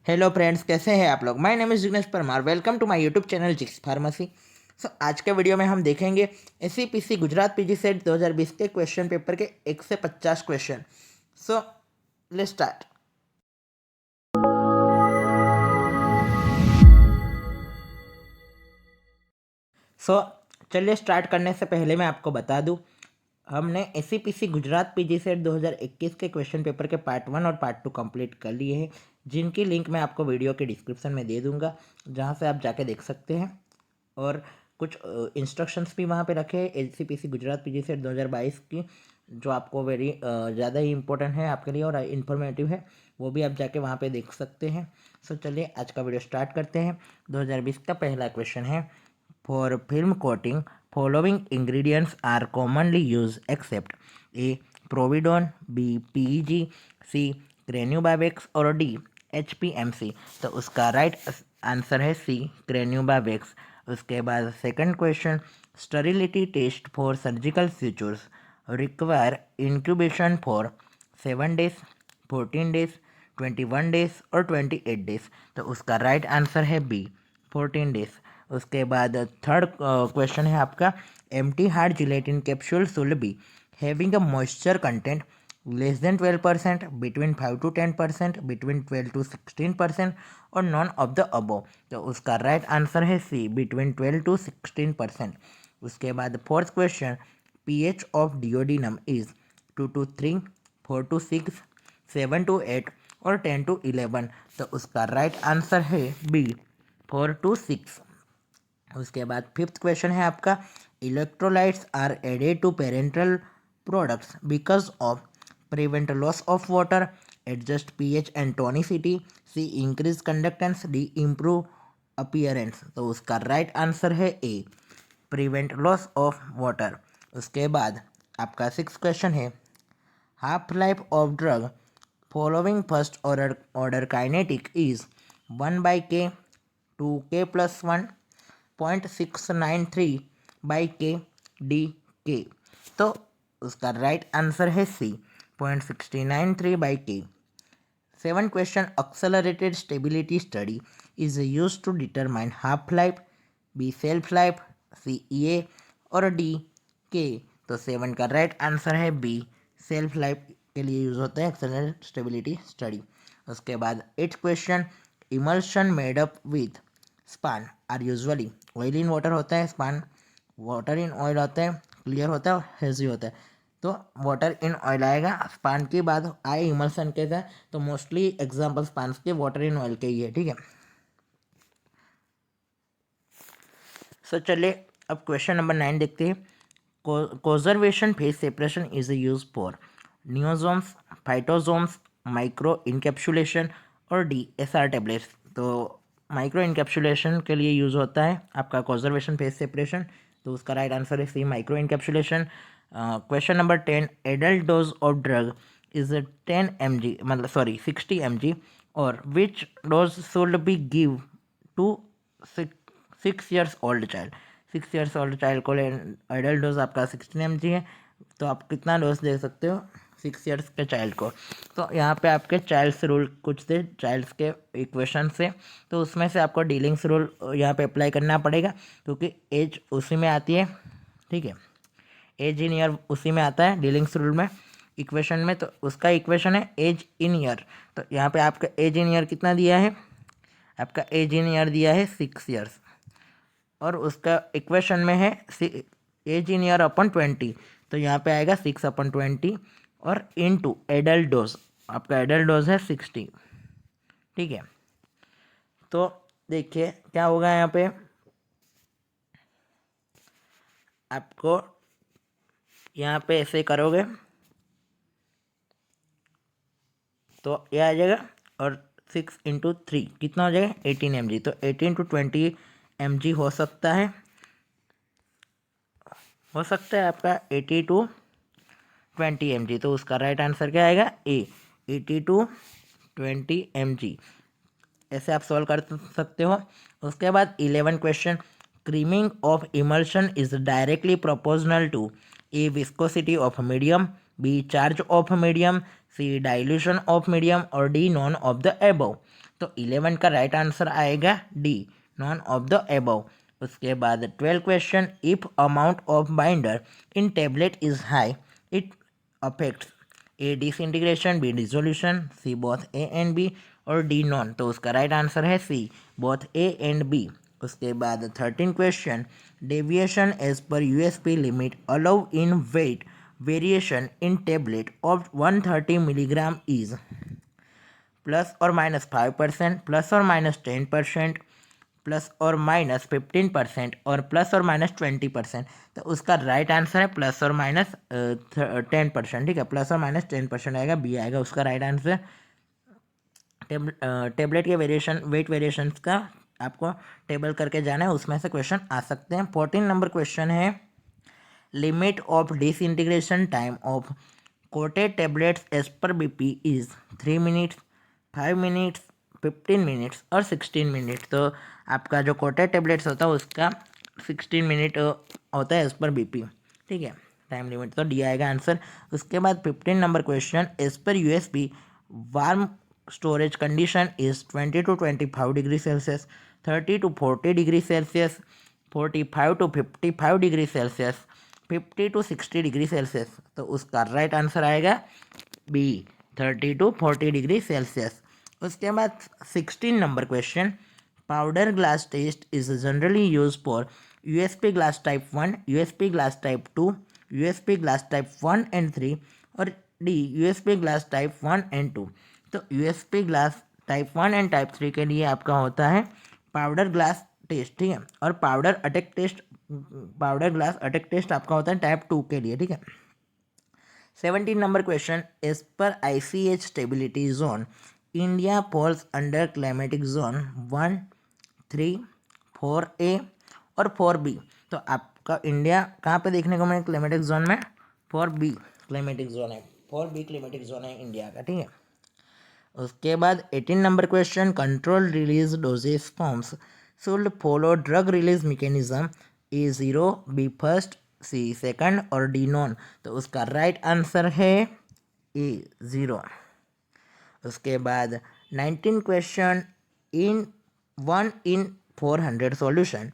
Hello friends, कैसे हैं आप लोग। My name is Jignesh Parmar. Welcome to my YouTube channel Jiks pharmacy. आज के वीडियो में हम देखेंगे एससीपीसी गुजरात पीजी सेट 2020 के क्वेश्चन पेपर के 1 से 50 क्वेश्चन। So let's start. चलिए स्टार्ट करने से पहले मैं आपको बता दूं, हमने एससीपीसी गुजरात पीजी सेट 2021 के क्वेश्चन पेपर के पार्ट 1 और पार्ट 2 कंप्लीट कर लिए हैं, जिनकी लिंक मैं आपको वीडियो के डिस्क्रिप्शन में दे दूंगा, जहां से आप जाके देख सकते हैं। और कुछ इंस्ट्रक्शंस भी वहाँ पे रखे हैं एससीपीसी गुजरात पीजी सेट 2022 की, जो आपको वेरी ज़्यादा ही इंपॉर्टेंट है आपके लिए और इन्फॉर्मेटिव है। वो भी आप जाके वहाँ पे देख सकते हैं। चलिए आज का वीडियो स्टार्ट करते हैं। 2020 का पहला क्वेश्चन है, for film coating following ingredients are commonly used except A. Providone, B. PEG, C. Granuvax और D. HPMC। तो उसका राइट आंसर है सी, ग्रेन्यूबावेक्स। उसके बाद second question, sterility test for surgical sutures require incubation for 7 days, 14 days, 21 days और 28 days. तो उसका राइट आंसर है बी, 14 डेज। उसके बाद थर्ड क्वेश्चन है आपका, empty hard gelatin capsule should be having a moisture content less than 12%, between 5 to 10%, between 12 to 16% और non of the above. तो उसका राइट आंसर है सी, बिटवीन 12 to 16%। उसके बाद fourth question, pH of duodenum is 2 to 3, 4 to 6, 7 to 8 और 10 to 11। तो उसका right answer है बी, 4 to 6। उसके बाद फिफ्थ क्वेश्चन है आपका, electrolytes are added to parenteral products because of prevent loss of water, adjust pH and tonicity, C increase conductance, D improve appearance. तो उसका राइट आंसर है A, prevent loss of water. उसके बाद आपका six question है, half life of drug following first order kinetic is 1/k, 2k plus 1, 0.693 by के, D K. तो उसका राइट आंसर है C, 0.693 by K. Seven question, accelerated stability study is use to determine half life, B shelf life, C A और D K. तो seven का right answer है B, shelf life के लिए use होता है एक्सेलरेटेड स्टेबिलिटी स्टडी। उसके बाद eight question, emulsion made up with span are usually, oil in water होता है स्पान, वाटर इन ऑयल होता है, क्लियर होता है और हेजी होता है। तो वाटर इन ऑयल आएगा, स्पान के बाद आए इमल्सन के साथ, तो मोस्टली एग्जाम्पल स्पान के वाटर इन ऑयल के ही है, ठीक है। चलिए अब क्वेश्चन नंबर 9 देखते हैं। conservation phase separation is used for niosomes, phytosomes, micro encapsulation और डी एसआर टेबलेट्स। तो माइक्रो इनकेप्सुलेशन के लिए यूज़ होता है आपका कंजर्वेशन फेज सेपरेशन। तो उसका राइट आंसर है C, micro encapsulation. Question number 10, adult dose of drug is 10 mg, मतलब सॉरी 60 mg, और which dose should be give to 6 years old child. 6 years old child को adult dose आपका 16 mg है, तो आप कितना डोज दे सकते हो 6 years के चाइल्ड को। तो यहाँ पे आपके चाइल्ड्स रूल कुछ थे, चाइल्ड्स के इक्वेशन से, तो उसमें से आपको डीलिंग्स रूल यहाँ पे अप्लाई करना पड़ेगा, क्योंकि एज उसी में आती है, ठीक है। एज इन ईयर उसी में आता है डीलिंग्स रूल में, इक्वेशन में। तो उसका इक्वेशन है एज इन ईयर। तो यहाँ पे आपका एज इन ईयर कितना दिया है, आपका एज इन ईयर दिया है 6 years, और उसका इक्वेशन में है एज इन ईयर अपन 20। तो यहाँ पे आएगा 6/20 और इनटू एडल्ट डोज, आपका एडल्ट डोज है 60, ठीक है। तो देखिए क्या होगा यहाँ पे, आपको यहाँ पे ऐसे करोगे तो ये आ जाएगा, और 6 × 3 कितना हो जाएगा 18 mg। तो 18 to 20 mg हो सकता है आपका 80 to 20 mg। तो उसका राइट आंसर क्या आएगा ए, 80 to 20 mg। ऐसे आप सॉल्व कर सकते हो। उसके बाद 11 question, creaming of emulsion is directly proportional to a viscosity of medium, B charge of medium, C dilution of medium और D none of the above. तो 11 का राइट आंसर आएगा D, none of the above. उसके बाद 12 question, if amount of binder in tablet is high it affects A disintegration, B dissolution, C both A and B और D none. तो उसका right answer है C, both A and B. उसके बाद 13 question, deviation as पर USP limit allow in weight variation in tablet of 130 milligram is +or -5%, +or-10%, +or-15% और +or-20%। तो उसका राइट आंसर है +or-10%। ठीक है, +or-10% आएगा, बी आएगा उसका राइट आंसर। टेबलेट के वेरिएशन, वेट वेरिएशंस का आपको टेबल करके जाना है, उसमें से क्वेश्चन आ सकते हैं। 14 नंबर क्वेश्चन है, limit of disintegration time of coated tablets as per BP is 3 minutes, 5 minutes, 15 minutes और 16 मिनट। तो आपका जो कोटेड टेबलेट्स होता है उसका 16 मिनट होता है एज पर बीपी। ठीक है, टाइम लिमिट, तो डी आएगा आंसर। उसके बाद 15 नंबर क्वेश्चन, एज पर USP warm storage condition is 20 to 25 degree Celsius, 30 to 40 degree Celsius, 45 to 55 degree Celsius, 50 to 60 degree Celsius. तो उसका राइट आंसर आएगा बी, 30 to 40 डिग्री सेल्सियस। उसके बाद 16 number question, powder glass test is generally use for USP glass type 1, USP glass type 2, USP glass type 1 and 3 और D USP glass type 1 and 2। तो USP glass type 1 and type 3 के लिए आपका होता है powder glass test. ठीक है, और powder attack test, powder glass attack test आपका होता है टाइप 2 के लिए। ठीक है, 17 नंबर क्वेश्चन, एज पर ICH stability zone India falls under climatic zone 1, 3, 4A और 4B। तो आपका इंडिया कहाँ पे देखने को मिले क्लाइमेटिक जोन में? 4B क्लाइमेटिक जोन है, 4B क्लाइमेटिक जोन है इंडिया का। ठीक है, उसके बाद 18 number question, control release doses forms should follow drug release mechanism, A0, B first, C second और डी नॉन। तो उसका राइट आंसर है A0। उसके बाद 19 question, in 1 in 400 solution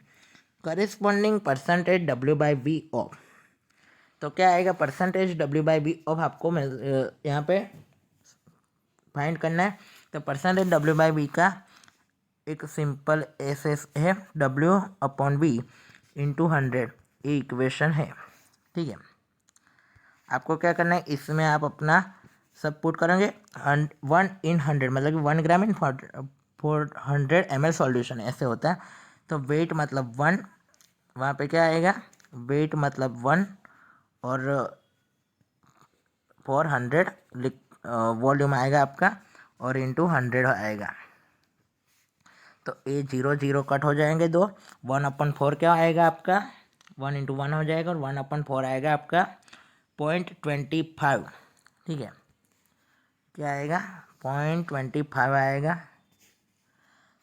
corresponding percentage W/V of. तो क्या आएगा परसेंटेज W/V ऑफ, आपको यहाँ पे फाइंड करना है। तो परसेंटेज W/V का एक सिंपल एस है, W/V × 100, ये इक्वेशन है। ठीक है, आपको क्या करना है, इसमें आप अपना सब पुट करेंगे। 1 in 100 मतलब कि 1 ग्राम इन 400 ml सॉल्यूशन ऐसे होता है। तो वेट मतलब 1, वहाँ पे क्या आएगा, वेट मतलब 1 और 400 वॉल्यूम आएगा आपका और इंटू 100 आएगा। तो ये 0 0 कट हो जाएंगे दो, 1/4 क्या आएगा आपका, 1 × 1 हो जाएगा और 1/4 आएगा आपका 0.25। ठीक है, क्या आएगा 0.25 आएगा।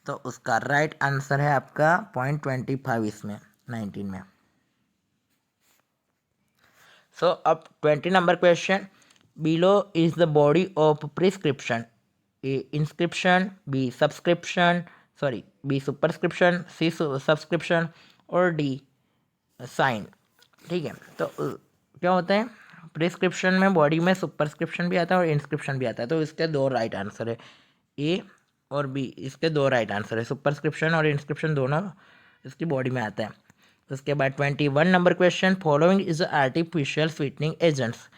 तो उसका राइट आंसर है आपका 0.25 इसमें 19 में। सो अब 20 number question, below is the body of prescription, A inscription, B subscription, sorry B superscription, C subscription और डी साइन। ठीक है, तो क्या होता है, प्रिस्क्रिप्शन में बॉडी में सुपरस्क्रिप्शन भी आता है और इंस्क्रिप्शन भी आता है। तो इसके दो राइट आंसर है, ए और बी, इसके दो राइट आंसर है। सुपरस्क्रिप्शन और इंस्क्रिप्शन दोनों इसकी बॉडी में आता है। उसके बाद 21 number question, following is artificial sweetening agents,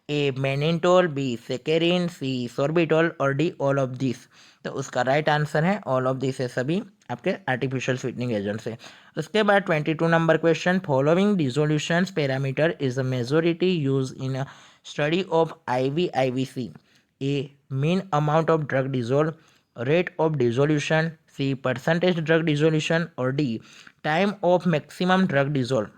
A mannitol, B saccharin, C sorbitol और डी ऑल ऑफ दिस। तो उसका राइट आंसर है ऑल ऑफ दिस है, सभी आपके आर्टिफिशियल स्वीटनिंग एजेंट्स है। उसके बाद 22 number question, following dissolutions parameter is a majority use in a study of IVIVC, A mean amount of drug dissolve, rate of dissolution, C percentage drug dissolution और D time of maximum drug dissolve.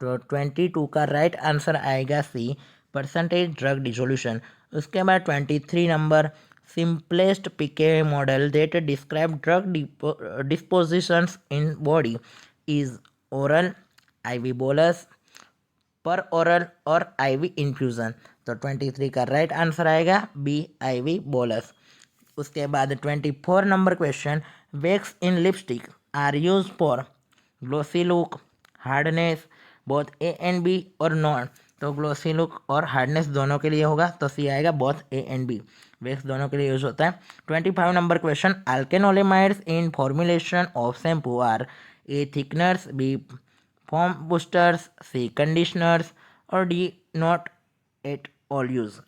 तो 22 का right answer आएगा सी, percentage drug dissolution. उसके बाद 23 number, simplest PK model that describe drug dispositions in body is oral, IV bolus, per oral और IV infusion. तो 23 का right answer आएगा B IV bolus. उसके बाद 24 number question, wax in lipstick are use for glossy look, hardness, both A and B और नॉन। तो glossy look और हार्डनेस दोनों के लिए होगा, तो सी आएगा both A and B। Wax दोनों के लिए यूज होता है। 25 number question, alkanolamides in formulation of shampoo are A thickeners, B foam boosters, C conditioners और D not at all use.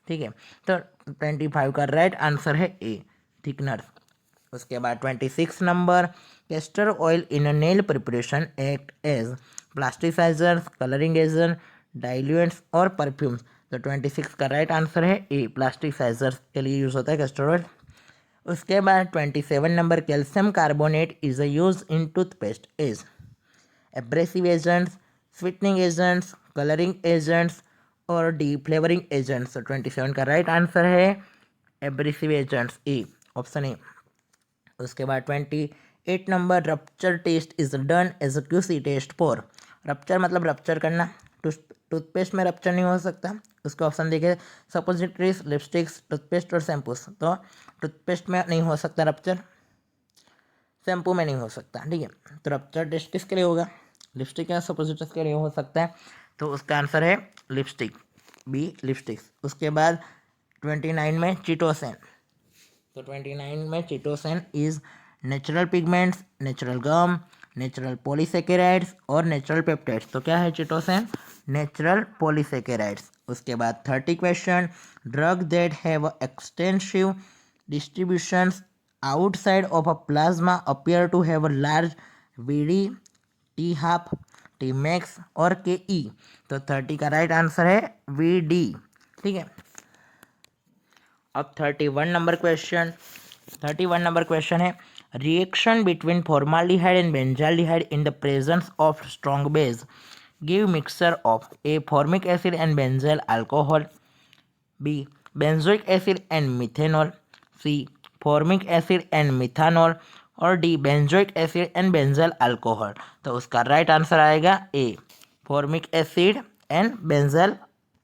ठीक है, तो 25 का राइट आंसर है A थिकनर्स। उसके बाद 26 number, castor oil in nail preparation act as plasticizers, colouring agent, diluents और perfumes. तो 26 का राइट आंसर है ए प्लास्टिसाइजर्स के लिए यूज होता है कैस्टर ऑयल। उसके बाद 27 number, calcium carbonate is use in toothpaste as abrasive agents, sweetening agents, colouring agents और डी फ्लेवरिंग एजेंट्स। तो 27 का राइट आंसर है abrasive agents, A option A. उसके बाद 28 number, rupture test is done as a QC test for. Rupture मतलब rupture करना, toothpaste में rupture नहीं हो सकता। उसके ऑप्शन देखे, सपोजिटरीज, लिपस्टिक्स, टूथपेस्ट और शैम्पूस। तो टूथपेस्ट में नहीं हो सकता रप्चर, शैम्पू में नहीं हो सकता। ठीक है, तो रप्चर टेस्ट किसके लिए होगा, लिपस्टिक या सपोजिटरीज के लिए हो सकता है। तो उसका आंसर है लिपस्टिक, बी लिपस्टिक्स। उसके बाद 29 में चिटोसन। तो 29 में chitosan is natural pigments, natural gum, natural polysaccharides और नेचुरल पेप्टाइड्स। तो क्या है चिटोसन, नेचुरल पॉलीसेकेराइड्स। उसके बाद 30 question, drug that have extensive distributions outside of a plasma appear to have a large VD, T half, T max और KE। तो 30 का right answer है VD। ठीक है, अब 31 नंबर क्वेश्चन है, reaction between formaldehyde and benzaldehyde in the presence of strong base give mixture of A formic acid and benzyl alcohol, B benzoic acid and methanol, C formic acid and methanol और D benzoic acid and benzyl alcohol. तो उसका right answer आएगा A formic acid and benzyl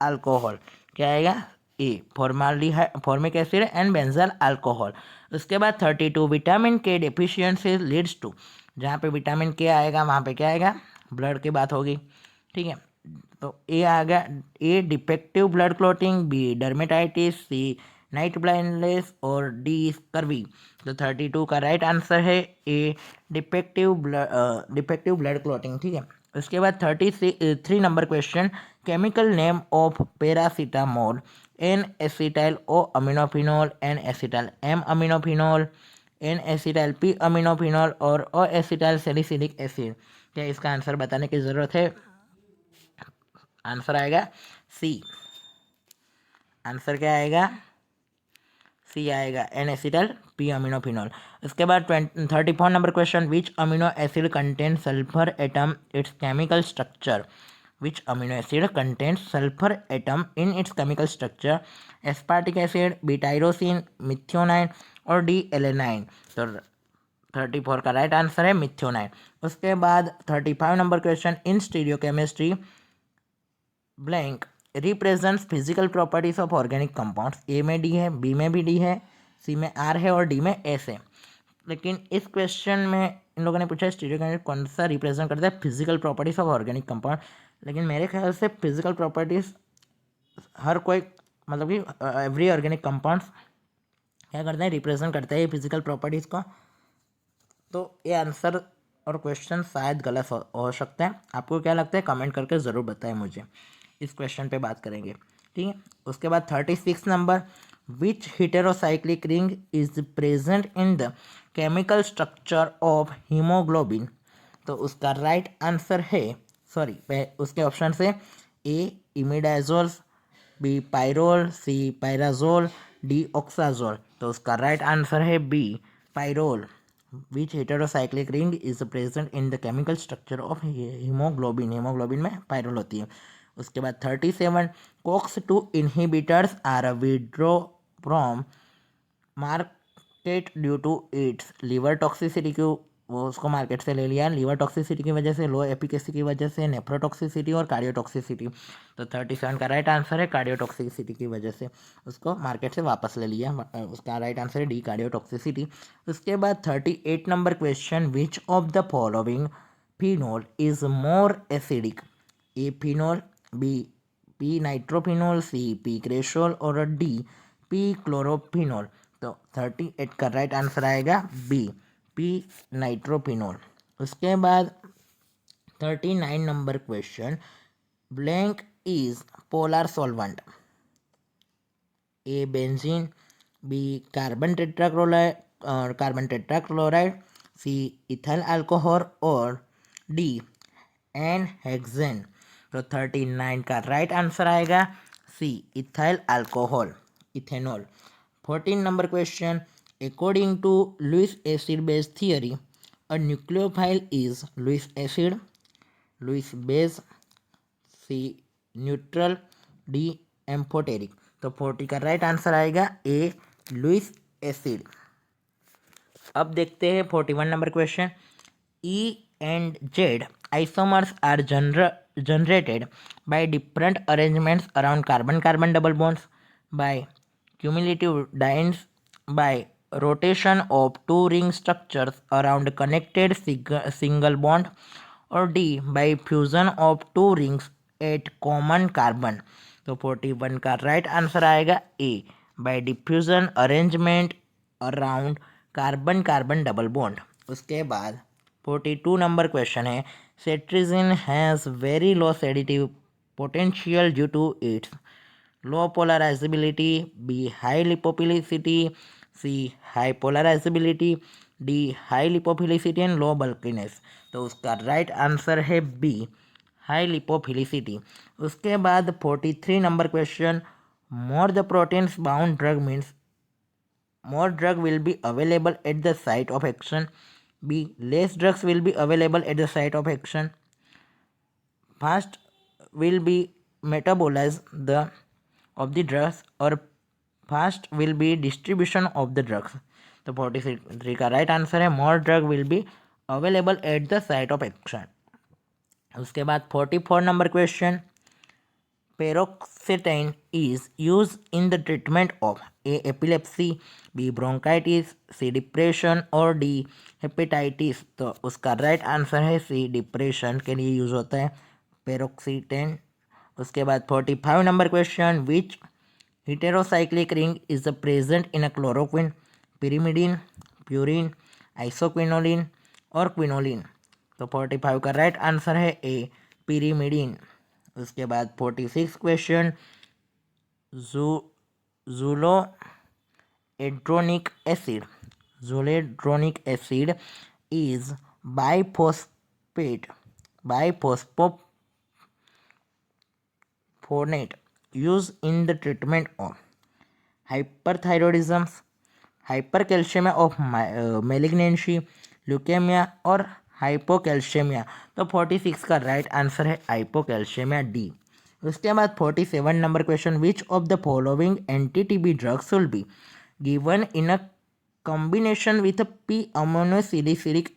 alcohol. क्या आएगा, A formaldehyde, formic acid and benzyl alcohol. उसके बाद 32, vitamin के deficiency leads to. जहाँ पे विटामिन के आएगा वहाँ पे क्या आएगा, ब्लड की बात होगी। ठीक है, तो ए आ गया, A defective blood clotting, B dermatitis, C night blindness और डी स्कर्वी। तो 32 का राइट आंसर है ए डिफेक्टिव ब्लड क्लॉटिंग। ठीक है, उसके बाद 33 number question, chemical name of paracetamol, N acetyl O aminophenol, N acetyl M aminophenol, N acetyl P aminophenol और O acetyl salicylic acid. क्या इसका आंसर बताने की ज़रूरत है, आंसर आएगा सी। आंसर क्या आएगा, सी आएगा, एन एसिटाइल P अमीनोफिनॉल। उसके बाद 34 number question, which amino acid contain sulphur atom it's chemical structure, which amino acid contains sulfur atom in its chemical structure, aspartic acid, B-tyrosine, methionine और D एलेनाइन। तो 34 का right answer है methionine. उसके बाद 35 number question, in stereochemistry blank represents physical properties of organic compounds. A में D है, B में भी D है, सी में R है और डी में S है। लेकिन इस क्वेश्चन में इन लोगों ने पूछा स्टीरियोकेमिस्ट्री कौन सा रिप्रेजेंट करता है physical properties of organic compound. लेकिन मेरे ख्याल से फिजिकल प्रॉपर्टीज हर कोई, मतलब कि एवरी ऑर्गेनिक कंपाउंड्स क्या करते हैं, रिप्रेजेंट करते हैं फिजिकल प्रॉपर्टीज़ को। तो ये आंसर और क्वेश्चन शायद गलत हो सकते हैं। आपको क्या लगता है कमेंट करके ज़रूर बताएं मुझे, इस क्वेश्चन पे बात करेंगे। ठीक है, उसके बाद 36 number, which heterocyclic ring is present in the chemical structure of haemoglobin. तो उसका राइट आंसर है, सॉरी उसके ऑप्शन से, A imidazole, B pyrrole, C pyrazole, D oxazole. तो उसका राइट आंसर है B pyrrole. Which heterocyclic ring is present in the chemical structure of haemoglobin, haemoglobin में pyrrole होती है। उसके बाद 37, COX-2 inhibitors are withdraw from market due to its liver toxicity वो उसको मार्केट से ले लिया लीवर टॉक्सिसिटी की वजह से, लो एफिकेसी की वजह से, नेफ्रोटॉक्सिसिटी और कार्डियोटॉक्सिसिटी। तो 37 का राइट आंसर है कार्डियोटॉक्सिसिटी की वजह से उसको मार्केट से वापस ले लिया। उसका राइट आंसर है डी कार्डियोटॉक्सिसिटी। उसके बाद 38 number question, which of the following phenol is more acidic? A phenol, B P nitrophenol, C P cresol और डी पी क्लोरोफिनोल। तो 38 का राइट आंसर आएगा बी पी नाइट्रोफिनोल। उसके बाद 39 number question, blank is polar solvent? A benzene, B carbon tetrachloride, C ethyl alcohol और D N hexane. तो 39 का right answer आएगा सी ethyl alcohol, ethanol. 14 number question, according to Lewis acid base theory a nucleophile is Lewis acid, Lewis base, C neutral, D amphoteric. तो 40 का right answer आएगा ए Lewis acid. अब देखते हैं 41 number question, E and Z isomers are generated by different arrangements around carbon-carbon double bonds, by cumulative dynes, by rotation of two ring structures around connected single bond, or D by fusion of two rings at common carbon। तो 41 का right answer आएगा A by diffusion arrangement around carbon carbon double bond. उसके बाद 42 number question है, cetirizine has very low sedative potential due to its low polarizability, B high lipophilicity, C high polarizability, D high lipophilicity and low bulkiness. तो उसका right answer है B high lipophilicity. उसके बाद 43 number question, more the proteins bound drug means more drug will be available at the site of action, b less drugs will be available at the site of action, fast will be metabolized the of the drugs or fast will be distribution of the drugs। तो 43 का right answer है मोर drug will be available at the site of action. उसके बाद 44 number question, paroxetine is used in the treatment of A epilepsy, B bronchitis, C depression और D hepatitis। तो उसका right answer है सी depression के लिए use होता है पेरोक्सीटेन। उसके बाद 45 number question, which heterocyclic ring is present in a chloroquine, pyrimidine, purine, isoquinoline और क्विनोलिन। तो 45 का राइट आंसर है ए pyrimidine। उसके बाद 46 question, zoledronic acid is bisphosphonate use in the treatment of hyperthyroidism, hypercalcaemia of malignancy, leukaemia और hypocalcaemia. तो 46 का right answer है हाइपोकैल्शियमिया, डी। उसके बाद 47 number question, which of the following anti TB drugs will be given in a combination with P aminosalicylic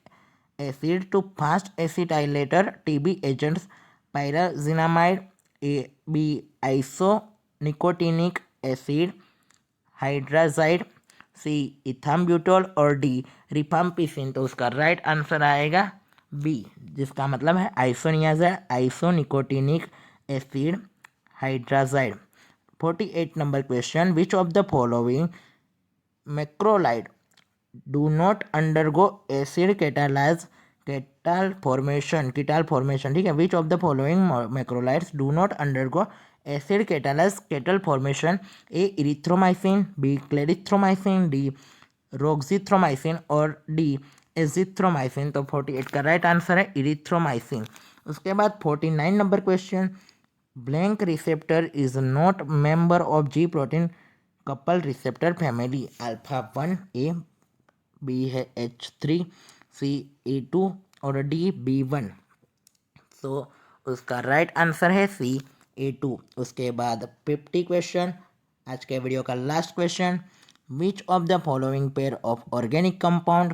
acid to fast acetylator TB agents, pyrazinamide, A B isonicotinic acid, hydrazide, C ethambutol और D rifampicin. तो उसका right answer आएगा B, जिसका मतलब है isoniazid, isonicotinic acid, hydrazide. 48 number question, which of the following macrolide do not undergo acid ketal formation, ठीक है। Which of the following macrolides do not undergo acid ketal formation, A erythromycin, B clarithromycin, D roxithromycin और D azithromycin. तो 48 का right answer है erythromycin. उसके बाद 49 number question, blank receptor is not member of G protein couple receptor family, alpha 1 A, B है H3, सी A2 और D B1। तो उसका राइट आंसर है सी A2। उसके बाद 50 क्वेश्चन, आज के वीडियो का last question, which of the following pair of organic compound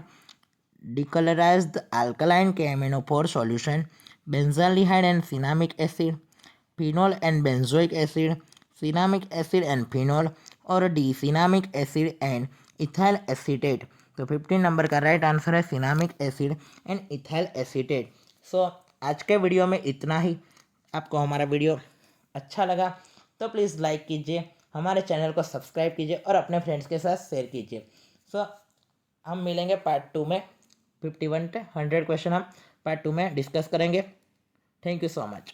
decolorized alkaline KMNO4 solution, benzaldehyde and cinnamic acid, phenol and benzoic acid, cinnamic acid and phenol, और D cinnamic acid and ethyl acetate। तो 15 नंबर का right answer है cinnamic acid and ethyl acetate. So आज के video में इतना ही। आपको हमारा वीडियो अच्छा लगा तो प्लीज़ लाइक कीजिए, हमारे चैनल को सब्सक्राइब कीजिए और अपने फ्रेंड्स के साथ शेयर कीजिए। सो हम मिलेंगे पार्ट 2 में। 51 से 100 क्वेश्चन हम पार्ट 2 में डिस्कस करेंगे। Thank you so much.